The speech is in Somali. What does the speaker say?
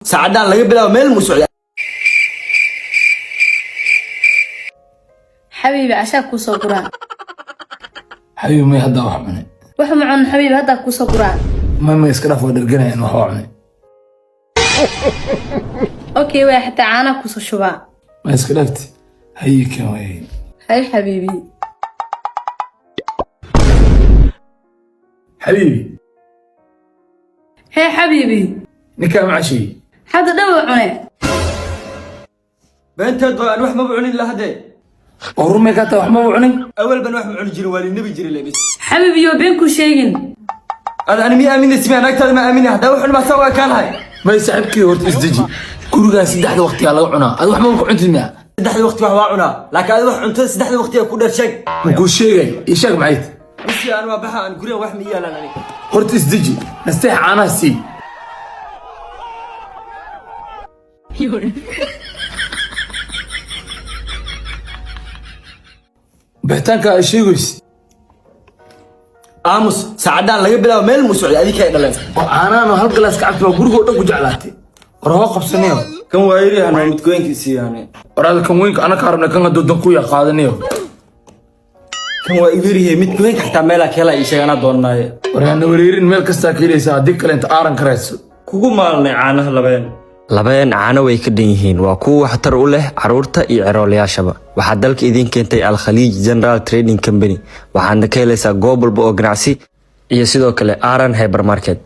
ساعدان laga bilaabo meel musuuc حبيبي عشاك كوسو قران حبيبي ما هدا wax cunay waxa ma cun حبيبي hada كوسو قران ما iska dhaaf dharganay inuu wax cunay اوكي way حتى caana كوسو shuba ما iska dhaafti hayka way هاي حبيبي حبيبي هاي حبيبي نكا مع شيء هذا دواء عنا بنت أنا واحد ما بعوني إلا هذا ورمي كاتا wax ma cunin أول بن واحد بعوني جري والي النبي جري لبس حبيبي يو بينكو شيء أنا مي أمين اسمي أنا أكتر ما أمين هذا واحد ما سوى كان هاي ما يسحبكي ورت اسدجي كورغا سدحد وقتي لا cunaa ad wax ma ku cuntilmaa سدحد وقت واحد عنا لكن هذا واحد أنت سدحد وقت يكون شيء ku sheegay ishaag maxay بس أنا ما بحا أنا كوري واحد مية لنا horta isdeji nasteex caanaha sii bixitaanka ay sheegaysid آموس ساعدان laga bilaabo meel musuuc adii ka dhalan oo caanaano hal glass ka cabto guriga dhan ku jeclaatay war hoo qabsanayo kan waayiri aan mid goynkiisa yaani waraad kan weynka ana ka rabna kan doodan ku yaqaadanayo kan waa iwiriye mid goyn karta meel kale ay sheegana doonaaye waraana wareerin meel kasta ka helaysa hadii kale inta aaran karayso kugu maalnay caanaha labeen caano way ka dhan yihiin waa kuwa waxtar u leh caruurta iyo ciroolayaashaba waxa dalka idin keentay Al Khaleej General Trading Company waxaana ka helaysaa goob walba oo ganacsi iyo sidoo kale Aran Hypermarket